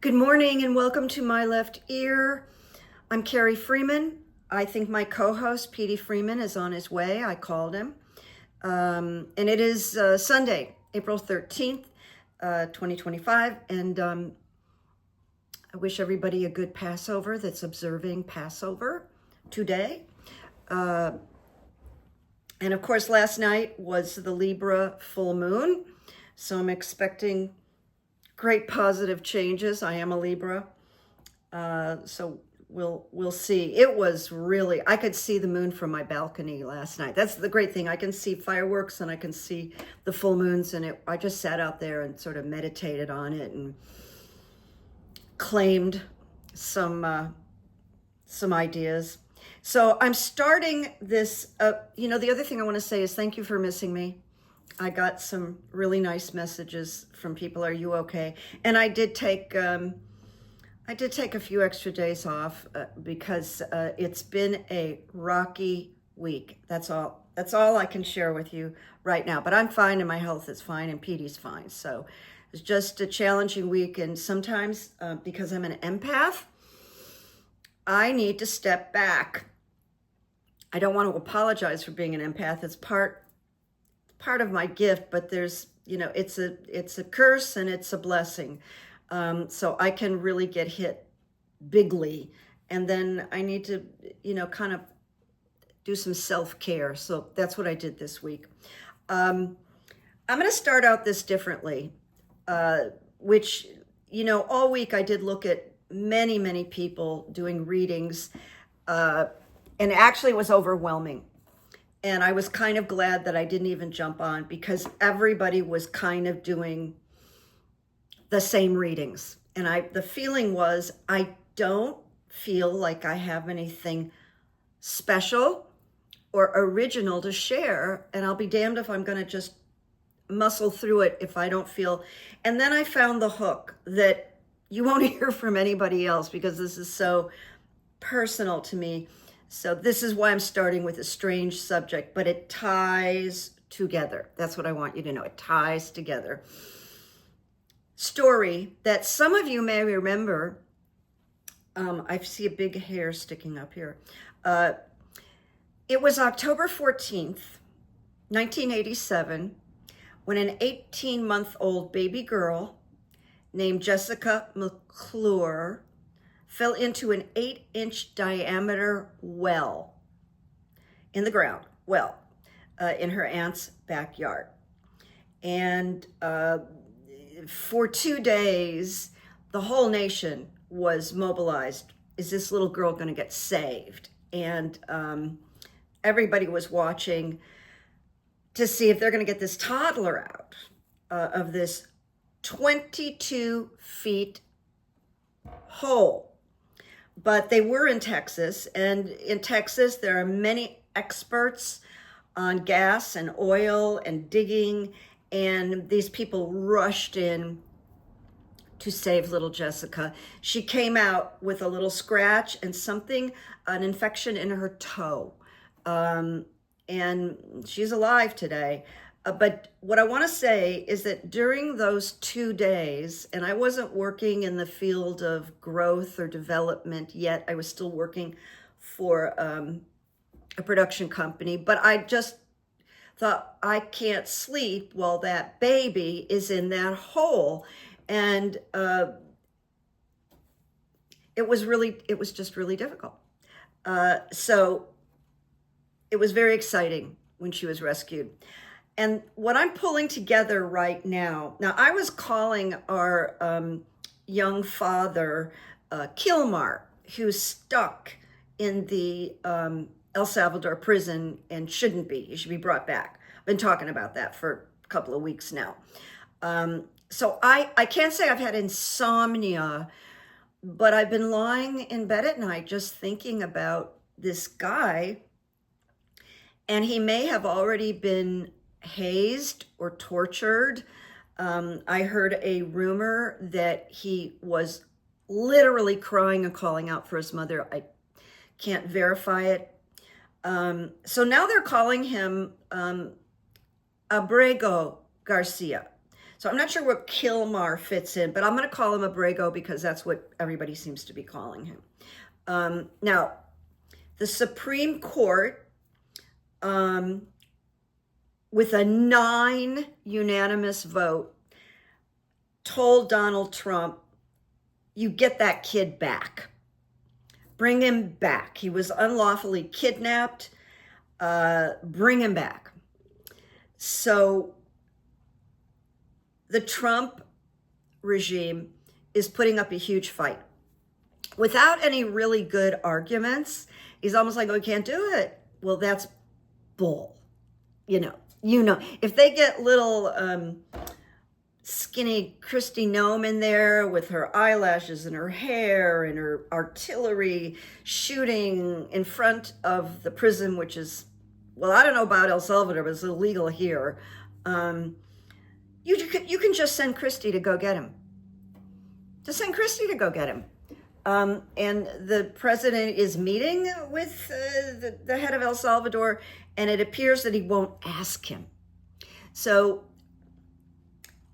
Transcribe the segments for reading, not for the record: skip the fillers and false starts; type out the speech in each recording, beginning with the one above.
Good morning and welcome to My Left Ear. I'm Carrie Freeman. I think my co-host, Petey Freeman, is on his way. I called him. And it is Sunday, April 13th, 2025. And I wish everybody a good Passover that's observing Passover today. And of course, last night was the Libra full moon. So I'm expecting great positive changes. I am a Libra. So we'll see. It was really, I could see the moon from my balcony last night. That's the great thing. I can see fireworks and I can see the full moons, and I just sat out there and sort of meditated on it and claimed some ideas. So I'm starting this, the other thing I want to say is thank you for missing me. I got some really nice messages from people. Are you okay? And I did take a few extra days off because it's been a rocky week. That's all I can share with you right now. But I'm fine and my health is fine and Petey's fine. So it's just a challenging week. And sometimes because I'm an empath, I need to step back. I don't want to apologize for being an empath. It's part of my gift, but there's, it's a curse and it's a blessing. So I can really get hit bigly. And then I need to, kind of do some self-care. So that's what I did this week. I'm going to start out this differently, which, all week I did look at many, many people doing readings, and actually it was overwhelming. And I was kind of glad that I didn't even jump on because everybody was kind of doing the same readings. And the feeling was, I don't feel like I have anything special or original to share. And I'll be damned if I'm going to just muscle through it if I don't feel. And then I found the hook that you won't hear from anybody else because this is so personal to me. So this is why I'm starting with a strange subject, but it ties together. That's what I want you to know. It ties together. Story that some of you may remember. I see a big hair sticking up here. It was October 14th, 1987, when an 18-month-old baby girl named Jessica McClure fell into an 8-inch diameter well in the ground, in her aunt's backyard. And for 2 days, the whole nation was mobilized. Is this little girl going to get saved? And everybody was watching to see if they're going to get this toddler out of this 22 feet hole. But they were in Texas, and in Texas, there are many experts on gas and oil and digging, and these people rushed in to save little Jessica. She came out with a little scratch and an infection in her toe, and she's alive today. But what I want to say is that during those 2 days, and I wasn't working in the field of growth or development yet, I was still working for a production company, but I just thought, I can't sleep while that baby is in that hole. And it was just really difficult. So it was very exciting when she was rescued. And what I'm pulling together right now I was calling our young father, Kilmar, who's stuck in the El Salvador prison and shouldn't be. He should be brought back. I've been talking about that for a couple of weeks now. So I can't say I've had insomnia, but I've been lying in bed at night just thinking about this guy, and he may have already been hazed or tortured. I heard a rumor that he was literally crying and calling out for his mother. I can't verify it. So now they're calling him Abrago Garcia. So I'm not sure what Kilmar fits in, but I'm going to call him Abrego because that's what everybody seems to be calling him. Now, the Supreme Court, with a 9 unanimous vote, told Donald Trump, you get that kid back. Bring him back. He was unlawfully kidnapped. Bring him back. So the Trump regime is putting up a huge fight. Without any really good arguments, he's almost like, oh, we can't do it. Well, that's bull. You know, if they get little skinny Kristi Noem in there with her eyelashes and her hair and her artillery shooting in front of the prison, which is, well, I don't know about El Salvador, but it's illegal here. You can just send Kristi to go get him. Just send Kristi to go get him. And the president is meeting with the head of El Salvador, and it appears that he won't ask him. So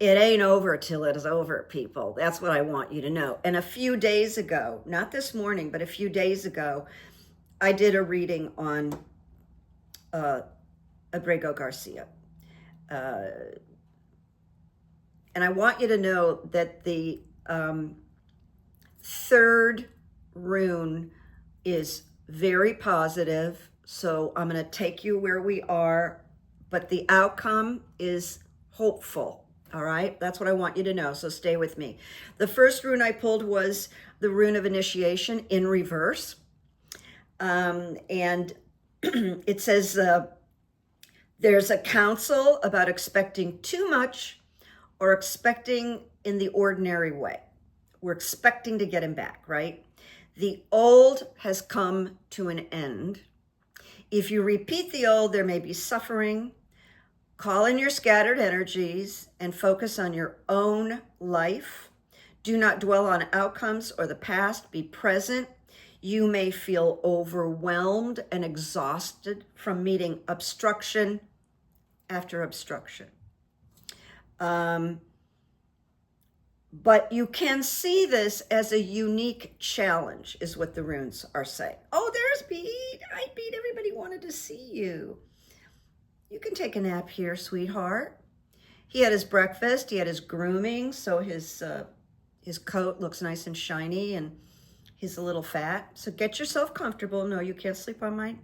it ain't over till it is over, people. That's what I want you to know. And a few days ago, not this morning, but a few days ago, I did a reading on Abrago Garcia. And I want you to know that the third rune is very positive. So I'm going to take you where we are, but the outcome is hopeful. All right, that's what I want you to know. So stay with me. The first rune I pulled was the rune of initiation in reverse. And it says there's a counsel about expecting too much or expecting in the ordinary way. We're expecting to get him back, right? The old has come to an end. If you repeat the old, there may be suffering. Call in your scattered energies and focus on your own life. Do not dwell on outcomes or the past. Be present. You may feel overwhelmed and exhausted from meeting obstruction after obstruction. But you can see this as a unique challenge, is what the runes are saying. Oh, there's Pete. Hi, Pete. Everybody wanted to see you. You can take a nap here, sweetheart. He had his breakfast. He had his grooming, so his coat looks nice and shiny, and he's a little fat. So get yourself comfortable. No, you can't sleep on my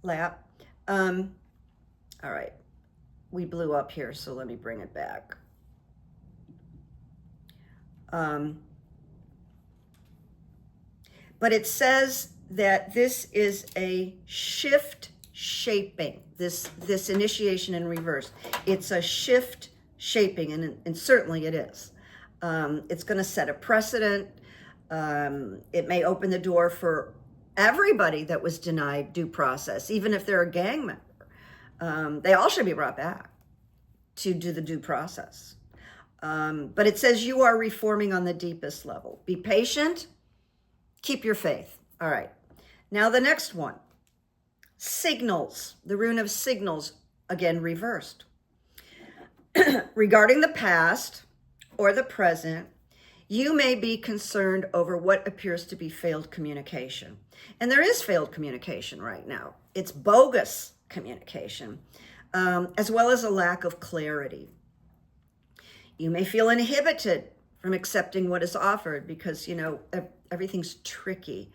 lap. All right. We blew up here, so let me bring it back. But it says that this is a shift shaping, this initiation in reverse. It's a shift shaping, and certainly it is. It's going to set a precedent. It may open the door for everybody that was denied due process, even if they're a gang member. They all should be brought back to do the due process. But it says you are reforming on the deepest level. Be patient. Keep your faith. All right. Now the next one. Signals. The rune of signals, again, reversed. Regarding the past or the present, you may be concerned over what appears to be failed communication. And there is failed communication right now. It's bogus communication, as well as a lack of clarity. You may feel inhibited from accepting what is offered because, everything's tricky.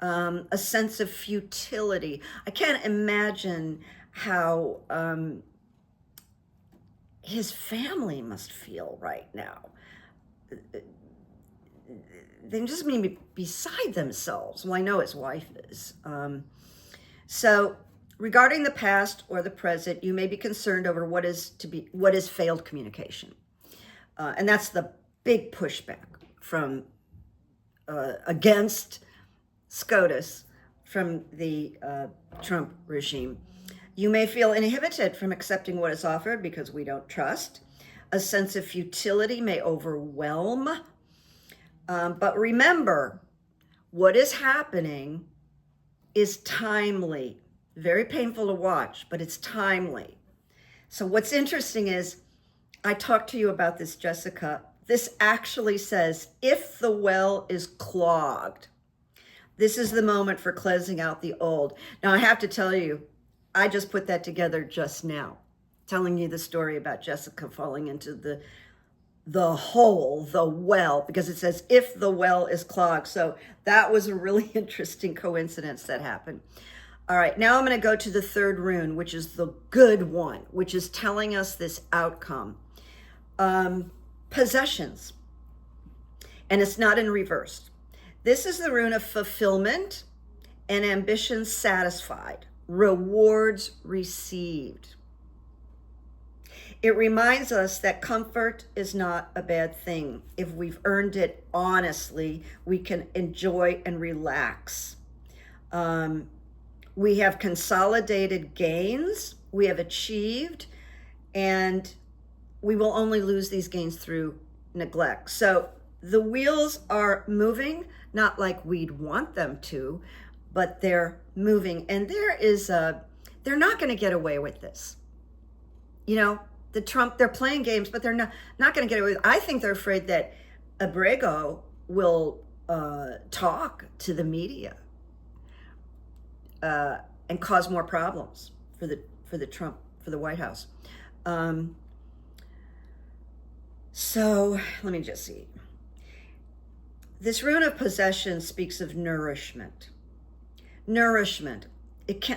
A sense of futility. I can't imagine how his family must feel right now. They just be beside themselves. Well, I know his wife is. So regarding the past or the present, you may be concerned over what is failed communication. And that's the big pushback from against SCOTUS from the Trump regime. You may feel inhibited from accepting what is offered because we don't trust. A sense of futility may overwhelm. But remember, what is happening is timely. Very painful to watch, but it's timely. So what's interesting is I talked to you about this, Jessica. This actually says, if the well is clogged, this is the moment for cleansing out the old. Now, I have to tell you, I just put that together just now, telling you the story about Jessica falling into the hole, the well, because it says, if the well is clogged. So that was a really interesting coincidence that happened. All right, now I'm going to go to the third rune, which is the good one, which is telling us this outcome. Possessions. And it's not in reverse. This is the rune of fulfillment and ambition satisfied, rewards received. It reminds us that comfort is not a bad thing. If we've earned it honestly, we can enjoy and relax. We have consolidated gains, we have achieved, and we will only lose these gains through neglect. So the wheels are moving, not like we'd want them to, but they're moving. And they're not going to get away with this. You know, they're playing games, but they're not going to get away with it. I think they're afraid that Abrego will talk to the media and cause more problems for the White House. So let me just see. This rune of possession speaks of nourishment. Nourishment.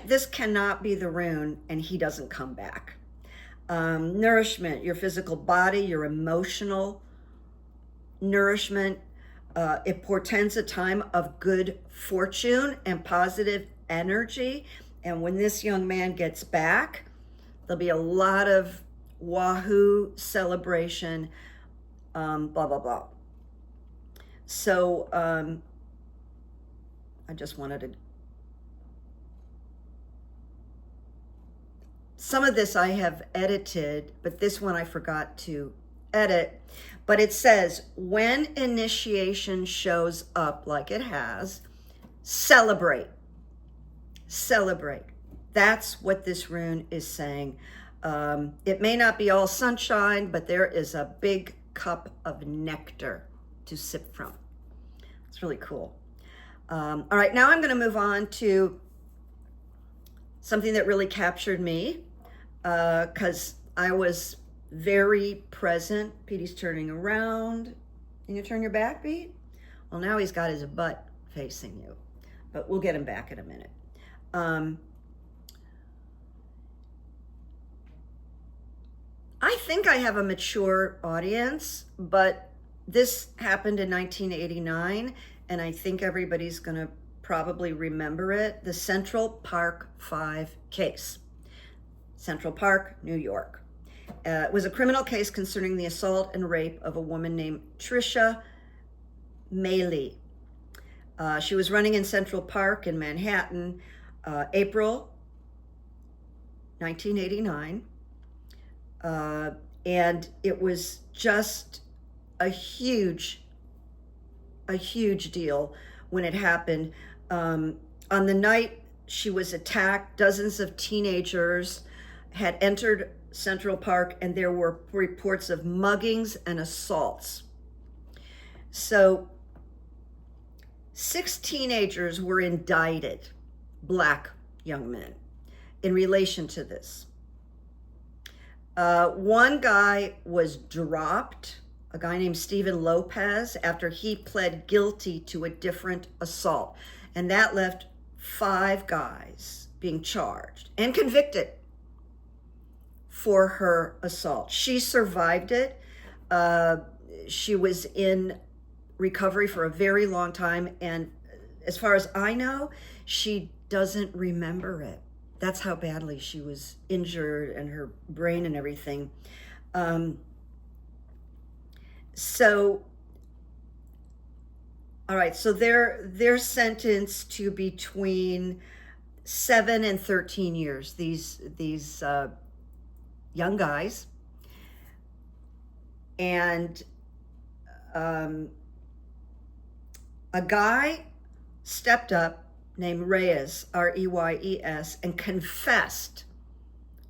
This cannot be the rune and he doesn't come back. Nourishment, your physical body, your emotional nourishment. It portends a time of good fortune and positive energy. And when this young man gets back, there'll be a lot of wahoo celebration, blah, blah, blah. So I just wanted to, some of this I have edited, but this one I forgot to edit. But it says, when initiation shows up like it has, celebrate. Celebrate. That's what this rune is saying. It may not be all sunshine, but there is a big cup of nectar to sip from. It's really cool. All right, now I'm going to move on to something that really captured me because I was very present. Petey's turning around. Can you turn your back, Pete? Well, now he's got his butt facing you, but we'll get him back in a minute. I think I have a mature audience, but this happened in 1989, and I think everybody's going to probably remember it. The Central Park 5 case. Central Park, New York. It was a criminal case concerning the assault and rape of a woman named Tricia Mailey. She was running in Central Park in Manhattan, April 1989. And it was just a huge deal when it happened. On the night she was attacked, dozens of teenagers had entered Central Park, and there were reports of muggings and assaults. So 6 teenagers were indicted, Black young men, in relation to this. One guy was dropped, a guy named Stephen Lopez, after he pled guilty to a different assault. And that left 5 guys being charged and convicted for her assault. She survived it. She was in recovery for a very long time. And as far as I know, she doesn't remember it. That's how badly she was injured, and her brain and everything. So, all right, so they're sentenced to between 7 and 13 years, these young guys. And a guy stepped up named Reyes, R-E-Y-E-S, and confessed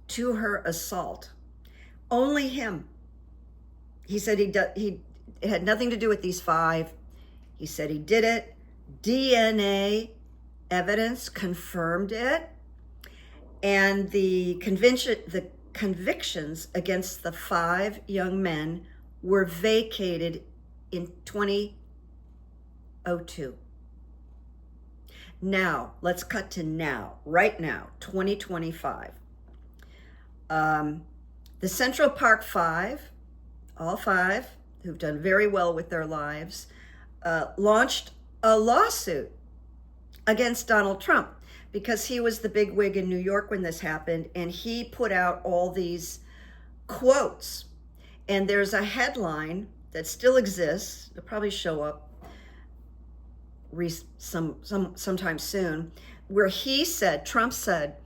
to her assault. Only him. he said it had nothing to do with these 5. He said he did it. DNA evidence confirmed it. And the convictions against the 5 young men were vacated in 2002. Now, let's cut to now, right now, 2025. The Central Park 5, all 5, who've done very well with their lives, launched a lawsuit against Donald Trump because he was the bigwig in New York when this happened, and he put out all these quotes. And there's a headline that still exists, it'll probably show up sometime soon, where Trump said,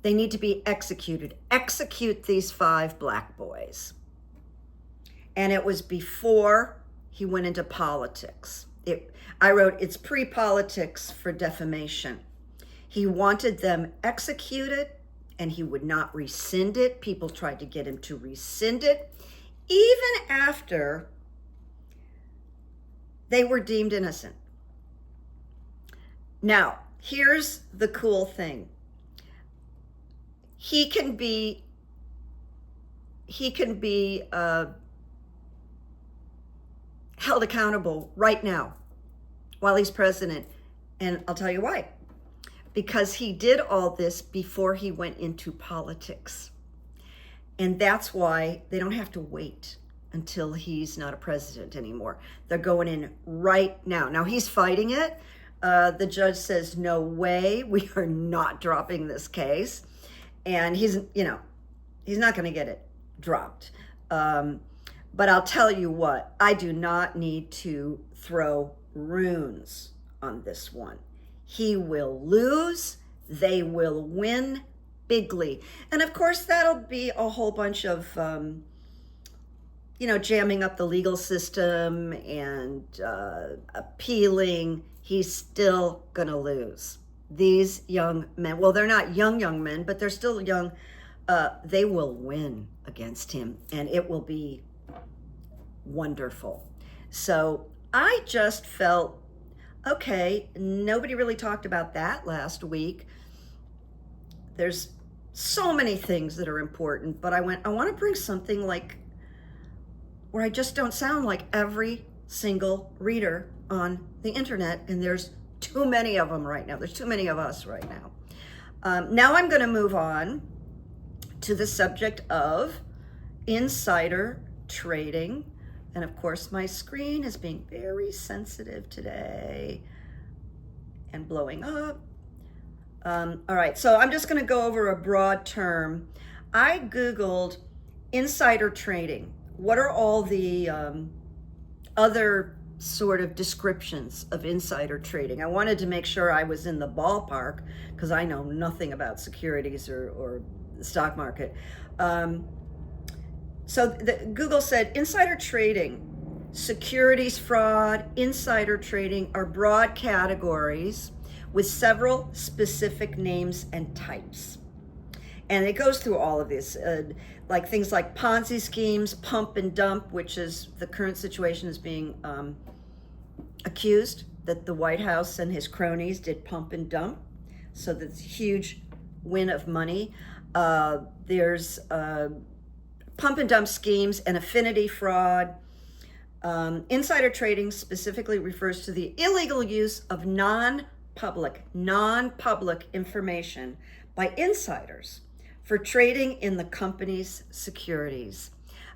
they need to be executed. Execute these 5 black boys. And it was before he went into politics. I wrote, it's pre-politics for defamation. He wanted them executed, and he would not rescind it. People tried to get him to rescind it, even after they were deemed innocent. Now, here's the cool thing. He can be held accountable right now while he's president. And I'll tell you why. Because he did all this before he went into politics. And that's why they don't have to wait until he's not a president anymore. They're going in right now. Now, he's fighting it. The judge says, no way, we are not dropping this case. And he's not going to get it dropped. But I'll tell you what, I do not need to throw runes on this one. He will lose, they will win bigly. And of course, that'll be a whole bunch of, jamming up the legal system and appealing. He's still going to lose. These young men, well, they're not young men, but they're still young. They will win against him, and it will be wonderful. So I just felt, okay, nobody really talked about that last week. There's so many things that are important, but I want to bring something like where I just don't sound like every single reader on the internet, and there's too many of them right now. There's too many of us right now. Now I'm going to move on to the subject of insider trading. And of course, my screen is being very sensitive today and blowing up. All right, so I'm just going to go over a broad term. I Googled insider trading. What are all the other sort of descriptions of insider trading? I wanted to make sure I was in the ballpark because I know nothing about securities or the stock market. Google said insider trading, securities fraud, insider trading are broad categories with several specific names and types. And it goes through all of this, like things like Ponzi schemes, pump and dump, which is the current situation is being accused that the White House and his cronies did pump and dump. So that's a huge win of money. There's pump and dump schemes and affinity fraud. Insider trading specifically refers to the illegal use of non-public information by insiders for trading in the company's securities.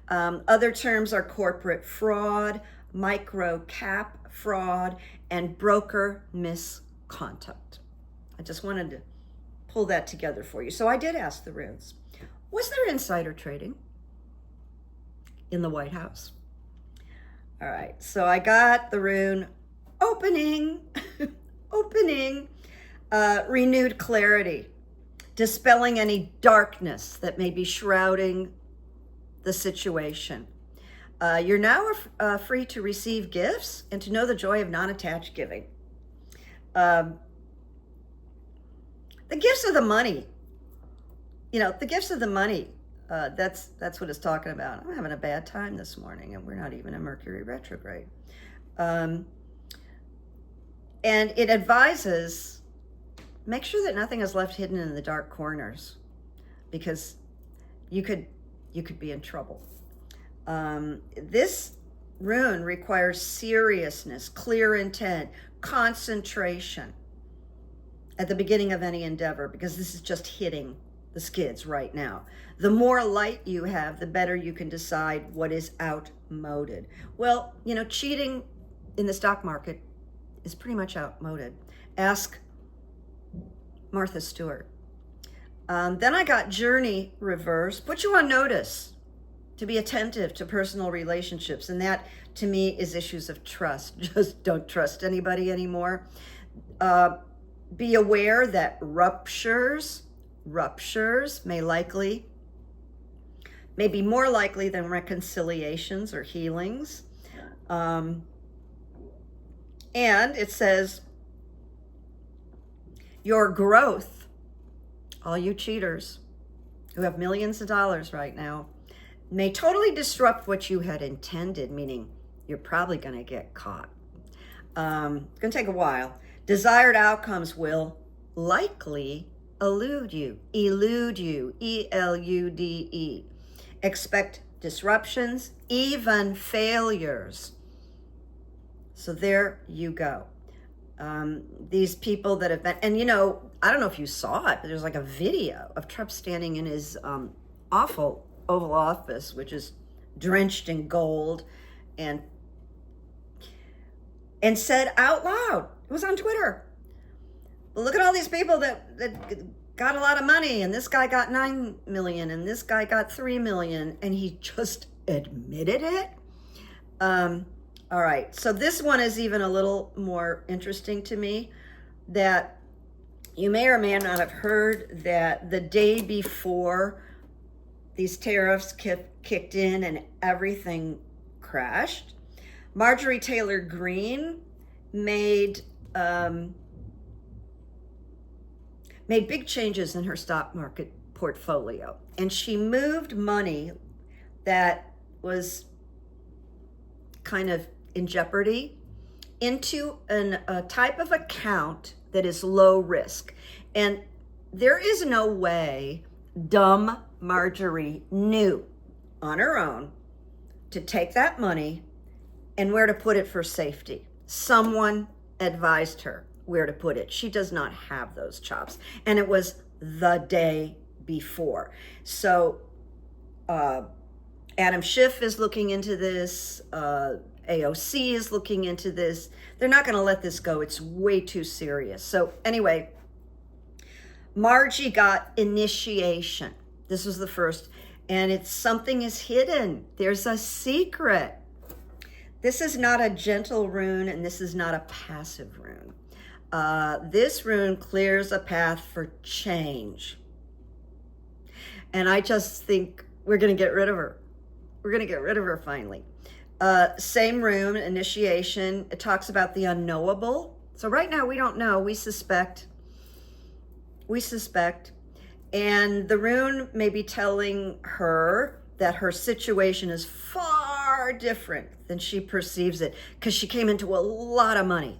Other terms are corporate fraud, micro cap fraud, and broker misconduct. I just wanted to pull that together for you. So I did ask the runes, was there insider trading in the White House? All right, so I got the rune opening, renewed clarity, dispelling any darkness that may be shrouding the situation. You're now free to receive gifts and to know the joy of non-attached giving. The gifts of the money, the gifts of the money That's what it's talking about. I'm having a bad time this morning, and we're not even in Mercury retrograde. And it advises, make sure that nothing is left hidden in the dark corners, because you could be in trouble. This rune requires seriousness, clear intent, concentration at the beginning of any endeavor, because this is just hitting the skids right now. The more light you have, the better you can decide what is outmoded. Well, you know, cheating in the stock market is pretty much outmoded. Ask Martha Stewart. Then I got Journey reverse. Put you on notice to be attentive to personal relationships. And that, to me, is issues of trust. Just don't trust anybody anymore. Be aware that ruptures may be more likely than reconciliations or healings. And it says, your growth, all you cheaters who have millions of dollars right now, may totally disrupt what you had intended, meaning you're probably going to get caught. It's going to take a while. Desired outcomes will likely elude you, E-L-U-D-E. Expect disruptions, even failures. So there you go. These people that have been, and you know, I don't know if you saw it, but there's like a video of Trump standing in his awful Oval Office, which is drenched in gold, and said out loud, it was on Twitter, but look at all these people that got a lot of money, and this guy got 9 million, and this guy got 3 million, and he just admitted it. All right, so this one is even a little more interesting to me, that you may or may not have heard that the day before these tariffs kicked in and everything crashed, Marjorie Taylor Greene made big changes in her stock market portfolio. And she moved money that was kind of in jeopardy into a type of account that is low risk. And there is no way dumb Marjorie knew on her own to take that money and where to put it for safety. Someone advised her where to put it. She does not have those chops. And it was the day before. So Adam Schiff is looking into this. AOC is looking into this. They're not going to let this go. It's way too serious. So anyway, Margie got initiation. This was the first. And it's something is hidden. There's a secret. This is not a gentle rune, and this is not a passive rune. This rune clears a path for change. And I just think we're going to get rid of her. We're going to get rid of her finally. Same rune, initiation. It talks about the unknowable. So right now we don't know. We suspect. And the rune may be telling her that her situation is far different than she perceives it, because she came into a lot of money.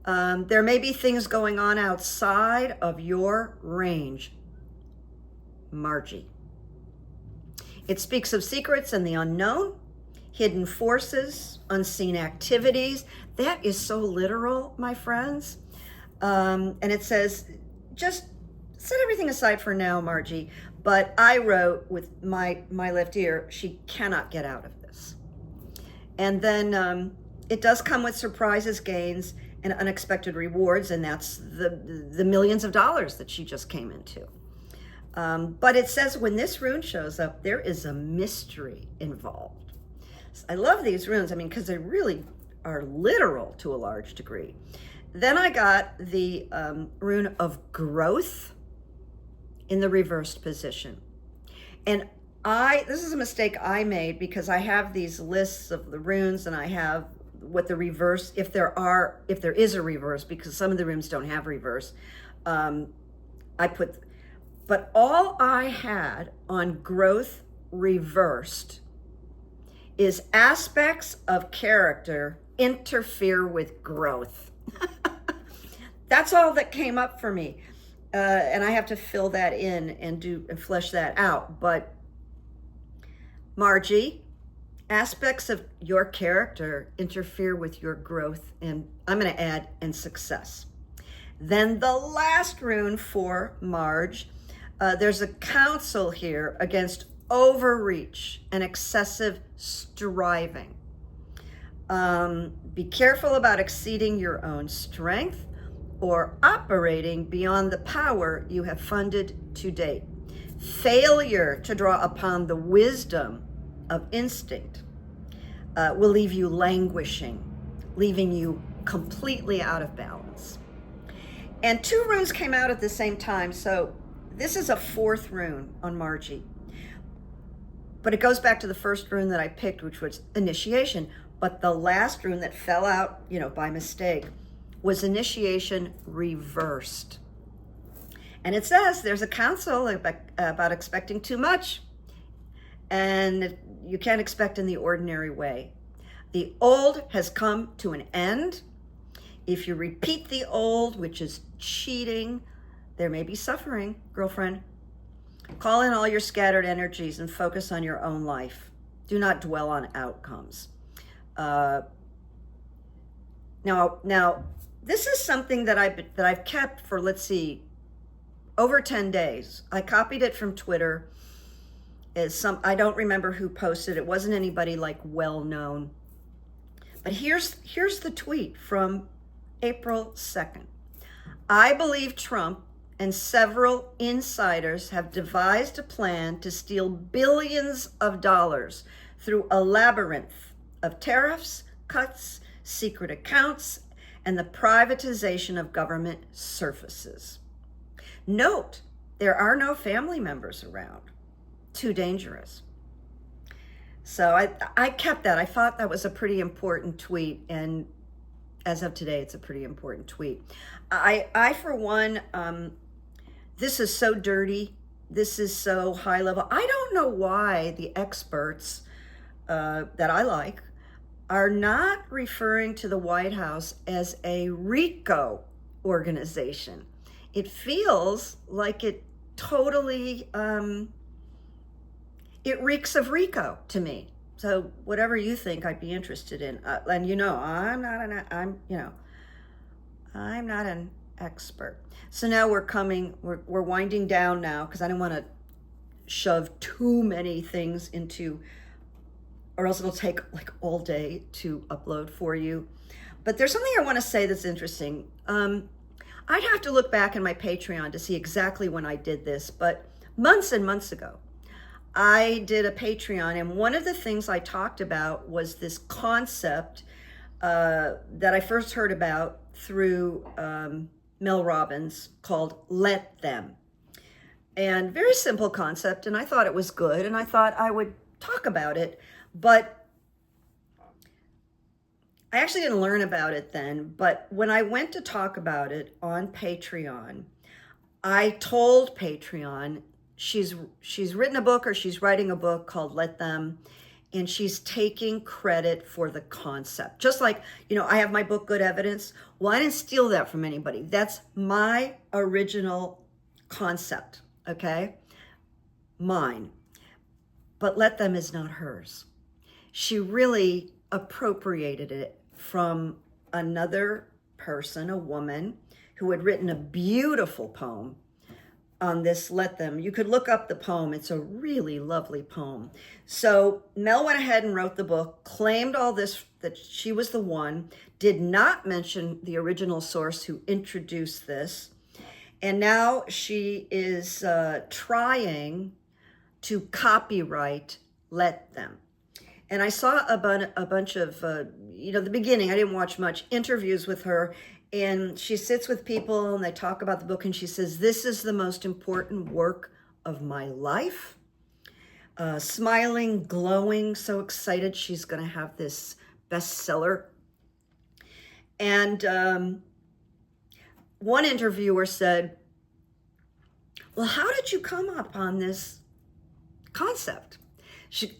There may be things going on outside of your range, Margie. It speaks of secrets and the unknown, hidden forces, unseen activities. That is so literal, my friends. And it says, just set everything aside for now, Margie. But I wrote with my left ear, she cannot get out of this. And then it does come with surprises, gains, and unexpected rewards, and that's the millions of dollars that she just came into. But it says when this rune shows up, there is a mystery involved. I love these runes, I mean, because they really are literal to a large degree. Then I got the rune of growth in the reversed position. And this is a mistake I made, because I have these lists of the runes, and I have what the reverse, if there is a reverse, because some of the runes don't have reverse. I put But all I had on growth reversed is aspects of character interfere with growth. That's all that came up for me. And I have to fill that in and flesh that out. But Margie, aspects of your character interfere with your growth, and I'm going to add, and success. Then the last rune for Marge, there's a counsel here against overreach and excessive striving. Be careful about exceeding your own strength or operating beyond the power you have funded to date. Failure to draw upon the wisdom of instinct will leave you languishing, leaving you completely out of balance. And 2 runes came out at the same time, so this is a 4th rune on Margie. But it goes back to the first rune that I picked, which was initiation. But the last rune that fell out, by mistake, was initiation reversed. And it says there's a counsel about expecting too much, and you can't expect in the ordinary way. The old has come to an end. If you repeat the old, which is cheating, there may be suffering, girlfriend. Call in all your scattered energies and focus on your own life. Do not dwell on outcomes. Now, this is something that I've kept for, let's see, over 10 days. I copied it from Twitter. I don't remember who posted it. It wasn't anybody well known. But here's the tweet from April 2nd. I believe Trump and several insiders have devised a plan to steal billions of dollars through a labyrinth of tariffs, cuts, secret accounts, and the privatization of government services. Note, there are no family members around. Too dangerous. So I kept that. I thought that was a pretty important tweet, and as of today, it's a pretty important tweet. I for one, this is so dirty. This is so high level. I don't know why the experts that I like are not referring to the White House as a RICO organization. It feels like it totally, it reeks of RICO to me. So whatever you think, I'd be interested in. And I'm not an expert. So now we're winding down now, because I don't want to shove too many things into, or else it'll take all day to upload for you. But there's something I want to say that's interesting. I'd have to look back in my Patreon to see exactly when I did this, but months and months ago, I did a Patreon, and one of the things I talked about was this concept that I first heard about through Mel Robbins called Let Them. And very simple concept, and I thought it was good, and I thought I would talk about it, but I actually didn't learn about it then. But when I went to talk about it on Patreon, I told Patreon, she's written a book, or she's writing a book called Let Them, and she's taking credit for the concept. Just like, I have my book, Good Evidence. Well, I didn't steal that from anybody. That's my original concept, okay? Mine. But Let Them is not hers. She really appropriated it from another person, a woman, who had written a beautiful poem on this Let Them. You could look up the poem. It's a really lovely poem. So Mel went ahead and wrote the book, claimed all this, that she was the one, did not mention the original source who introduced this. And now she is trying to copyright Let Them. And I saw a bunch of, the beginning, I didn't watch much, interviews with her. And she sits with people and they talk about the book, and she says, this is the most important work of my life. Smiling, glowing, so excited she's going to have this bestseller. And one interviewer said, well, how did you come up on this concept?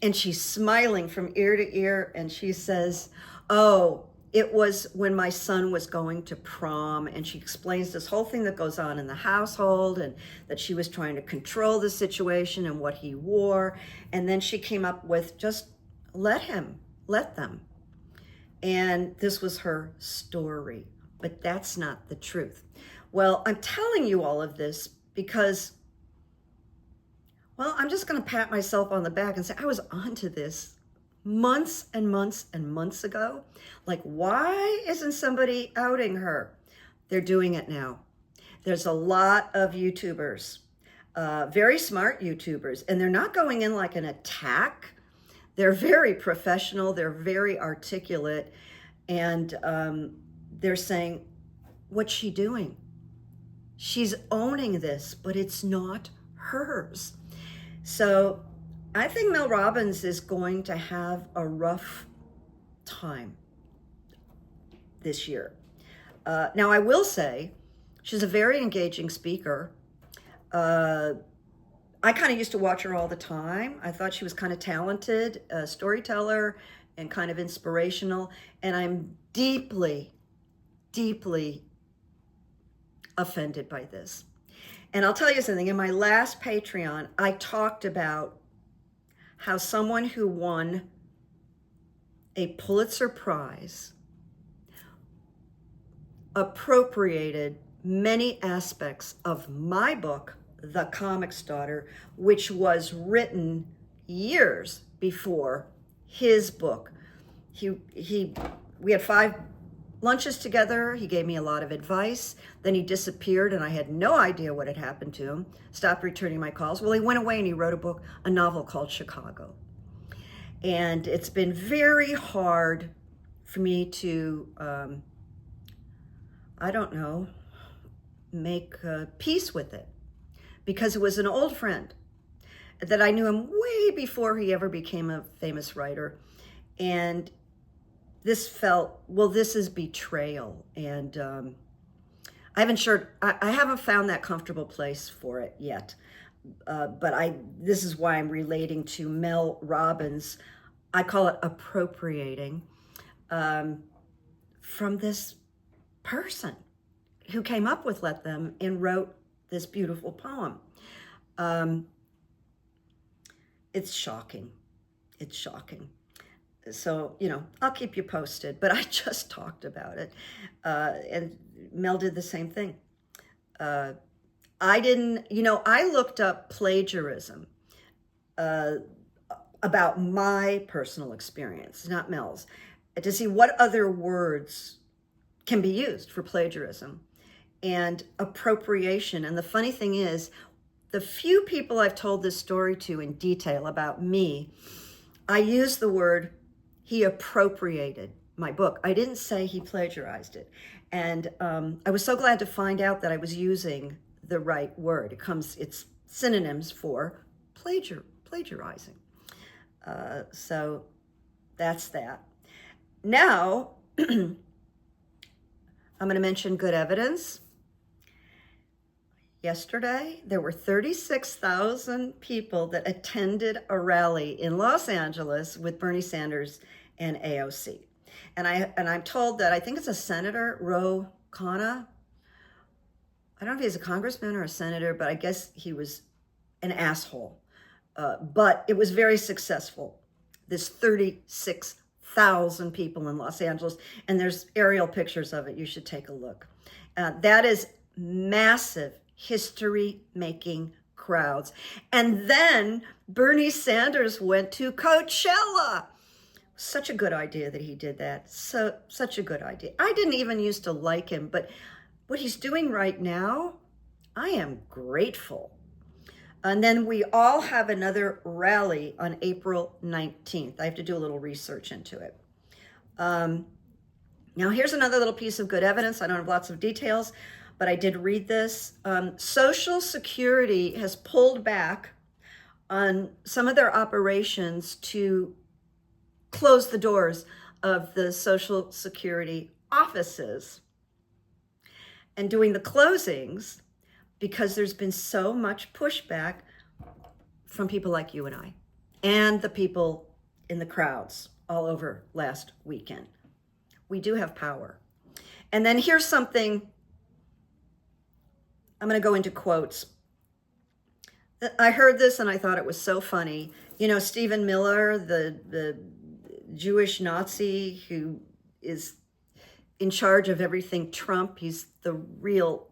And she's smiling from ear to ear, and she says, oh, it was when my son was going to prom, and she explains this whole thing that goes on in the household, and that she was trying to control the situation and what he wore. And then she came up with just let them. And this was her story, but that's not the truth. Well, I'm telling you all of this because, well, I'm just going to pat myself on the back and say I was onto this months and months and months ago. Like, why isn't somebody outing her? They're doing it now. There's a lot of YouTubers, very smart YouTubers, and they're not going in like an attack. They're very professional. They're very articulate. And they're saying, what's she doing? She's owning this, but it's not hers. So I think Mel Robbins is going to have a rough time this year. Now, I will say she's a very engaging speaker. I kind of used to watch her all the time. I thought she was kind of talented, a storyteller, and kind of inspirational. And I'm deeply, deeply offended by this. And I'll tell you something, in my last Patreon, I talked about how someone who won a Pulitzer Prize appropriated many aspects of my book, The Comic's Daughter, which was written years before his book. We had 5 lunches together. He gave me a lot of advice. Then he disappeared and I had no idea what had happened to him. Stopped returning my calls. Well, he went away and he wrote a novel called Chicago. And it's been very hard for me to, make peace with it, because it was an old friend that I knew him way before he ever became a famous writer. And this felt, well, this is betrayal. And I haven't found that comfortable place for it yet. But this is why I'm relating to Mel Robbins. I call it appropriating from this person who came up with Let Them and wrote this beautiful poem. It's shocking. It's shocking. So, I'll keep you posted, but I just talked about it. And Mel did the same thing. I looked up plagiarism about my personal experience, not Mel's, to see what other words can be used for plagiarism and appropriation. And the funny thing is, the few people I've told this story to in detail about me, I use the word he appropriated my book. I didn't say he plagiarized it. And I was so glad to find out that I was using the right word. It's synonyms for plagiarizing. So that's that. Now, I'm going to mention good evidence. Yesterday, there were 36,000 people that attended a rally in Los Angeles with Bernie Sanders and AOC. And I'm told that I think it's a Senator, Ro Khanna. I don't know if he's a congressman or a senator, but I guess he was an asshole. But it was very successful. There's 36,000 people in Los Angeles, and there's aerial pictures of it. You should take a look. That is massive history-making crowds. And then Bernie Sanders went to Coachella. Such a good idea that he did that. Such a good idea. I didn't even used to like him, but what he's doing right now, I am grateful. And then we all have another rally on April 19th. I have to do a little research into it. Now, here's another little piece of good evidence. I don't have lots of details, but I did read this. Social Security has pulled back on some of their operations to close the doors of the Social Security offices and doing the closings because there's been so much pushback from people like you and I, and the people in the crowds all over last weekend. We do have power. And then here's something, I'm going to go into quotes. I heard this and I thought it was so funny. You know, Stephen Miller, the Jewish Nazi who is in charge of everything Trump. He's the real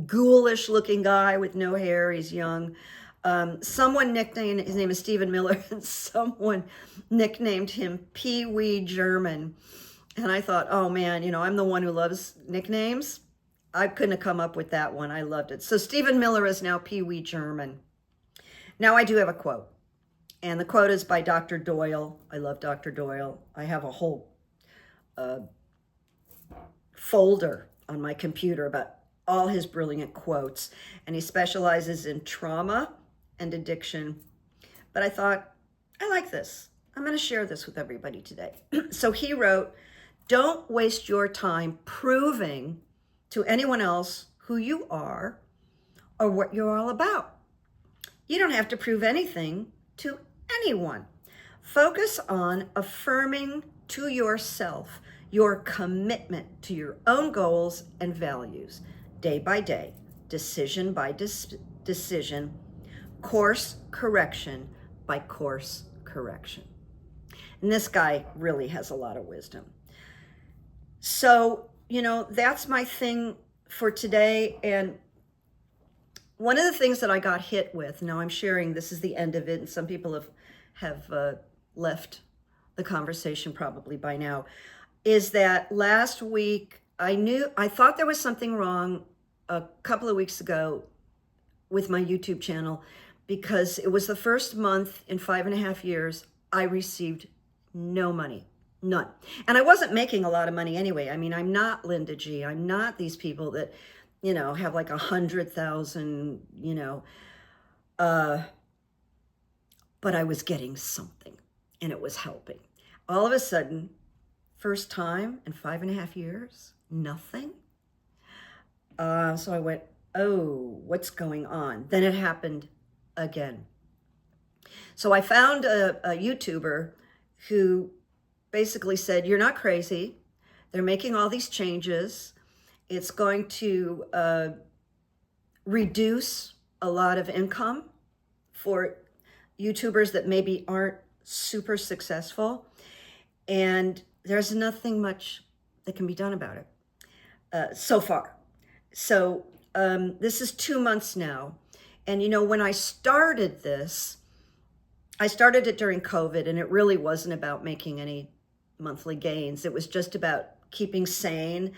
ghoulish looking guy with no hair. He's young. Someone nicknamed, his name is Stephen Miller, and someone nicknamed him Pee Wee German. And I thought, oh man, you know, I'm the one who loves nicknames. I couldn't have come up with that one. I loved it. So Stephen Miller is now Pee Wee German. Now I do have a quote. And the quote is by Dr. Doyle. I love Dr. Doyle. I have a whole folder on my computer about all his brilliant quotes. And he specializes in trauma and addiction. But I thought, I like this. I'm going to share this with everybody today. So he wrote, don't waste your time proving to anyone else who you are or what you're all about. You don't have to prove anything to anyone. Focus on affirming to yourself your commitment to your own goals and values, day by day, decision by decision, course correction by course correction. And this guy really has a lot of wisdom. So, you know, that's my thing for today. And one of the things that I got hit with, now I'm sharing, this is the end of it, and some people have left the conversation probably by now, is that last week I thought there was something wrong a couple of weeks ago with my YouTube channel, because it was the first month in 5.5 years I received no money. None. And I wasn't making a lot of money anyway. I mean, I'm not Linda G. I'm not these people that, you know, have like 100,000, you know, but I was getting something and it was helping. All of a sudden, first time in 5.5 years, nothing. So I went, oh, what's going on? Then it happened again. So I found a YouTuber who basically said, you're not crazy. They're making all these changes. It's going to reduce a lot of income for YouTubers that maybe aren't super successful. And there's nothing much that can be done about it so far. So this is 2 months now. And, you know, when I started this, I started it during COVID, and it really wasn't about making any monthly gains. It was just about keeping sane,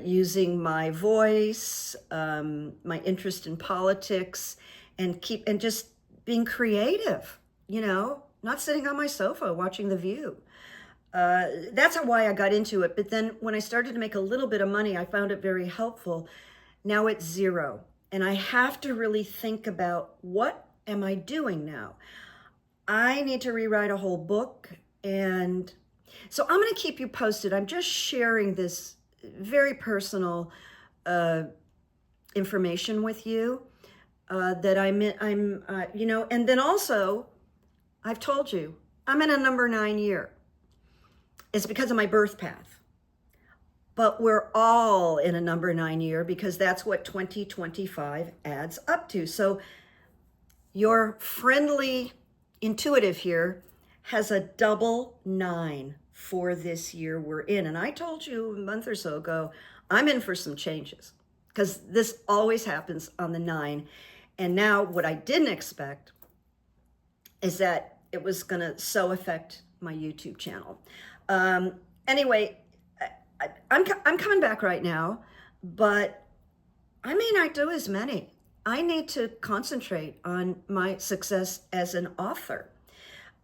using my voice, my interest in politics, and just being creative, you know, not sitting on my sofa watching The View. That's why I got into it. But then when I started to make a little bit of money, I found it very helpful. Now it's zero. And I have to really think about, what am I doing now? I need to rewrite a whole book. And so I'm going to keep you posted. I'm just sharing this very personal information with you that I'm you know, and then also I've told you I'm in a number 9 year. It's because of my birth path. But we're all in a number 9 year, because that's what 2025 adds up to. So your friendly intuitive here has a double 9 for this year we're in. And I told you a month or so ago, I'm in for some changes, because this always happens on the 9. And now what I didn't expect is that it was going to so affect my YouTube channel. Anyway, I'm coming back right now, but I may not do as many. I need to concentrate on my success as an author.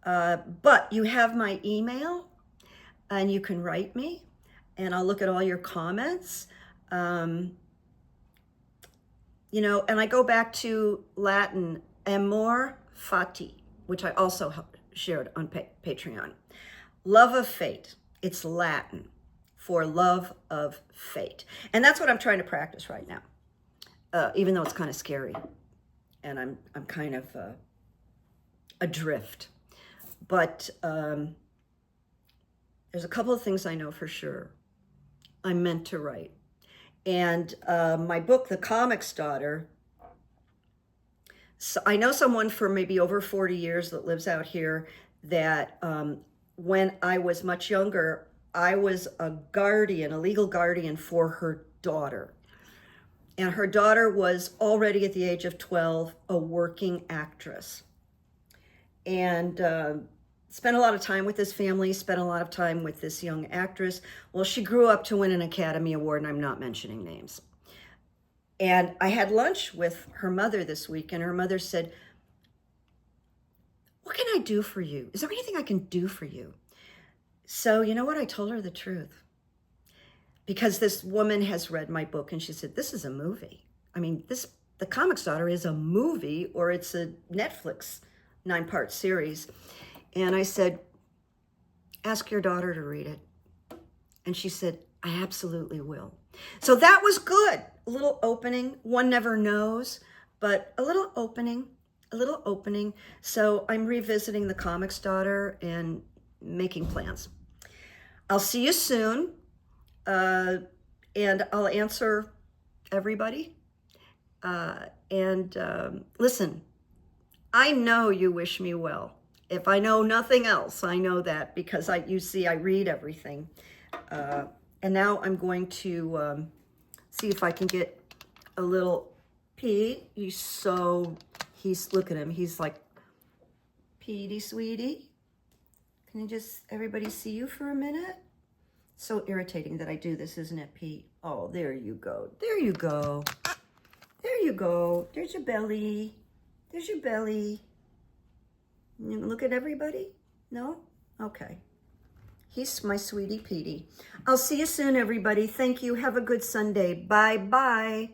But you have my email, and you can write me, and I'll look at all your comments. You know, and I go back to Latin, amor fati, which I also shared on Patreon. Love of fate. It's Latin for love of fate. And that's what I'm trying to practice right now. even though it's kind of scary. And I'm kind of adrift. But there's a couple of things I know for sure. I'm meant to write. And my book, The Comic's Daughter, so I know someone for maybe over 40 years that lives out here that when I was much younger, I was a guardian, a legal guardian for her daughter. And her daughter was already at the age of 12, a working actress. And spent a lot of time with this family, spent a lot of time with this young actress. Well, she grew up to win an Academy Award, and I'm not mentioning names. And I had lunch with her mother this week, and her mother said, "What can I do for you? Is there anything I can do for you?" So you know what? I told her the truth. Because this woman has read my book, and she said, "This is a movie. I mean, The Comic's Daughter is a movie, or it's a Netflix 9-part series." And I said, "Ask your daughter to read it." And she said, "I absolutely will." So that was good. A little opening. One never knows, but a little opening, a little opening. So I'm revisiting The Comic's Daughter and making plans. I'll see you soon. And I'll answer everybody. Listen, I know you wish me well. If I know nothing else, I know that because you see, I read everything. And now I'm going to see if I can get a little Pete. Look at him. He's like, "Petey, sweetie, can you just, everybody see you for a minute?" So irritating that I do this, isn't it, Pete? Oh, there you go. There you go. There you go. There's your belly. There's your belly. You look at everybody? No? Okay. He's my sweetie Petey. I'll see you soon, everybody. Thank you. Have a good Sunday. Bye-bye.